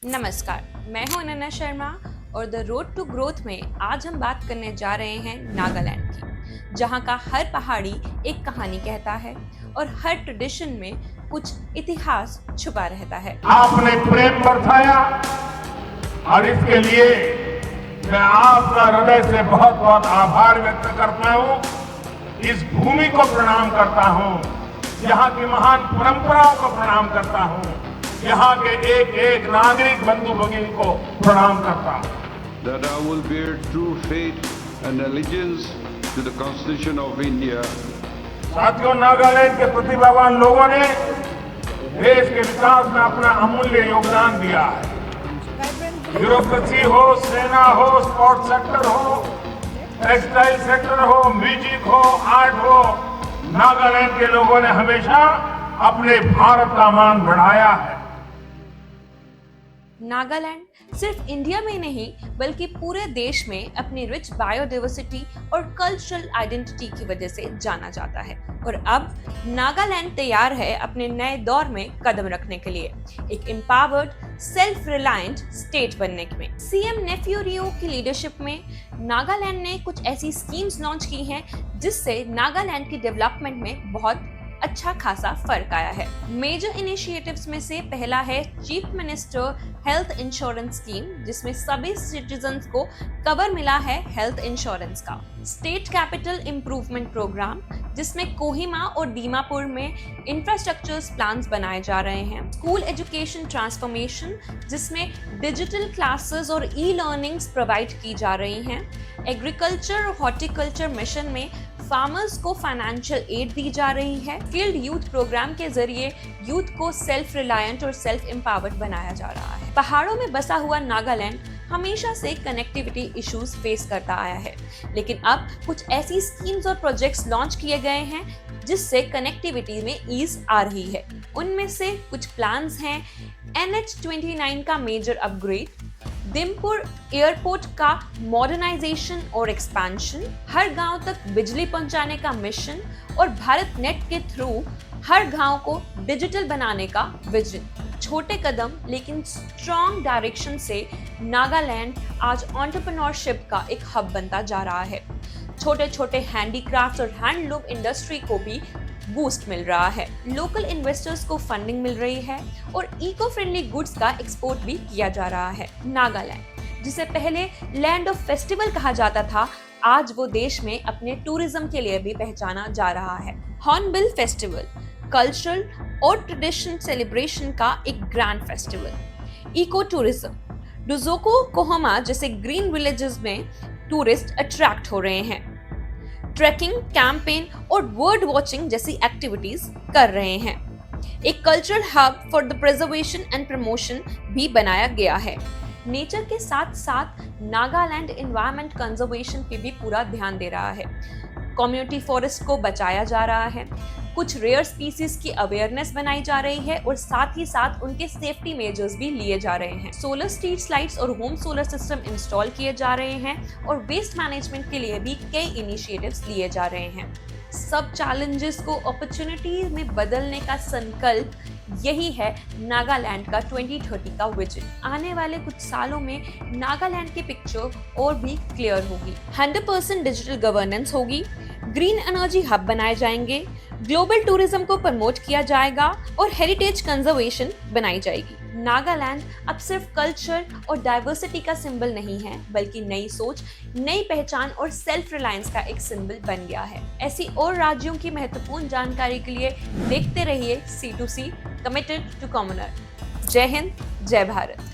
नमस्कार, मैं हूं अनन्या शर्मा और द रोड टू ग्रोथ में आज हम बात करने जा रहे हैं नागालैंड की, जहां का हर पहाड़ी एक कहानी कहता है और हर ट्रेडिशन में कुछ इतिहास छुपा रहता है। आपने प्रेम बरसाया और इसके लिए मैं आपका हृदय से बहुत बहुत आभार व्यक्त करता हूँ। इस भूमि को प्रणाम करता हूँ, यहाँ की महान परंपराओं को प्रणाम करता हूँ, यहाँ के एक एक नागरिक बंधु भगिनी को प्रणाम करता हूँ। That I will bear true faith and allegiance to the Constitution of India. साथियों, नागालैंड के प्रतिभावान लोगों ने देश के विकास में अपना अमूल्य योगदान दिया है। ब्यूरोक्रेसी हो, सेना हो, स्पोर्ट्स सेक्टर हो, टेक्सटाइल सेक्टर हो, म्यूजिक हो, आर्ट हो, नागालैंड के लोगों ने हमेशा अपने भारत का मान बढ़ाया है। नागालैंड सिर्फ इंडिया में नहीं बल्कि पूरे देश में अपनी रिच बायोडाइवर्सिटी और कल्चरल आइडेंटिटी की वजह से जाना जाता है और अब नागालैंड तैयार है अपने नए दौर में कदम रखने के लिए एक एम्पावर्ड सेल्फ रिलायंट स्टेट बनने में। सीएम नेफ्यू रियो की लीडरशिप में नागालैंड ने कुछ ऐसी स्कीम्स लॉन्च की हैं जिससे नागालैंड की डेवलपमेंट में बहुत अच्छा खासा फर्क आया है। मेजर इनिशिएटिव्स में से पहला है chief minister health insurance scheme, जिसमें सभी सिटीजन्स को कवर मिला है हेल्थ इंश्योरेंस का। स्टेट कैपिटल इंप्रूवमेंट प्रोग्राम, जिसमें कोहिमा और दीमापुर में इंफ्रास्ट्रक्चर प्लान्स बनाए जा रहे हैं। स्कूल एजुकेशन ट्रांसफॉर्मेशन, जिसमें डिजिटल क्लासेस और ई लर्निंग्स प्रोवाइड की जा रही हैं। एग्रीकल्चर और हॉर्टिकल्चर मिशन में फार्मर्स को फाइनेंशियल एड दी जा रही है। स्किल्ड यूथ प्रोग्राम के जरिए यूथ को सेल्फ रिलायंट और सेल्फ एम्पावर्ड बनाया जा रहा है। पहाड़ों में बसा हुआ नागालैंड हमेशा से कनेक्टिविटी इश्यूज फेस करता आया है, लेकिन अब कुछ ऐसी स्कीम्स और प्रोजेक्ट्स लॉन्च किए गए हैं जिससे कनेक्टिविटी में ईज आ रही है। उनमें से कुछ प्लान्स हैं NH-29 का मेजर अपग्रेड, दिमपुर एयरपोर्ट का मॉडर्नाइजेशन और एक्सपेंशन, हर गांव तक बिजली पहुंचाने का मिशन और भारत नेट के थ्रू हर गांव को डिजिटल बनाने का विजन। छोटे कदम लेकिन स्ट्रॉन्ग डायरेक्शन से नागालैंड आज एंटरप्रेन्योरशिप का एक हब बनता जा रहा है। छोटे छोटे हैंडीक्राफ्ट और हैंडलूम इंडस्ट्री को भी बूस्ट मिल रहा है। लोकल इन्वेस्टर्स को फंडिंग मिल रही है और इको फ्रेंडली गुड्स का एक्सपोर्ट भी किया जा रहा है। नागालैंड, जिसे पहले लैंड ऑफ फेस्टिवल कहा जाता था, आज वो देश में अपने टूरिज्म के लिए भी पहचाना जा रहा है। हॉर्नबिल फेस्टिवल कल्चरल और ट्रेडिशन सेलिब्रेशन का एक ग्रैंड फेस्टिवल। इको टूरिज्म, डुजोको कोहमा जैसे ग्रीन विलेजेस में टूरिस्ट अट्रैक्ट हो रहे हैं। ट्रैकिंग, कैंपेन और बर्ड वॉचिंग जैसी एक्टिविटीज कर रहे हैं। एक cultural hub for the preservation and promotion भी बनाया गया है। नेचर के साथ साथ नागालैंड एनवायरनमेंट कंजर्वेशन पे भी पूरा ध्यान दे रहा है। कम्युनिटी फॉरेस्ट को बचाया जा रहा है, कुछ रेयर स्पीसीज की अवेयरनेस बनाई जा रही है और साथ ही साथ उनके सेफ्टी मेजर्स भी लिए जा रहे हैं। सोलर स्ट्रीट लाइट्स और होम सोलर सिस्टम इंस्टॉल किए जा रहे हैं और वेस्ट मैनेजमेंट के लिए भी कई इनिशिएटिव्स लिए जा रहे हैं। सब चैलेंजेस को अपॉर्चुनिटीज में बदलने का संकल्प यही है नागालैंड का 2030 का विजन। आने वाले कुछ सालों में नागालैंड की पिक्चर और भी क्लियर होगी। 100% डिजिटल गवर्नेंस होगी, ग्रीन एनर्जी हब बनाए जाएंगे, ग्लोबल टूरिज्म को प्रमोट किया जाएगा और हेरिटेज कंजर्वेशन बनाई जाएगी। नागालैंड अब सिर्फ कल्चर और डाइवर्सिटी का सिंबल नहीं है, बल्कि नई सोच, नई पहचान और सेल्फ रिलायंस का एक सिंबल बन गया है। ऐसी और राज्यों की महत्वपूर्ण जानकारी के लिए देखते रहिए C2C, कमिटेड टू कॉमनर। जय हिंद, जय भारत।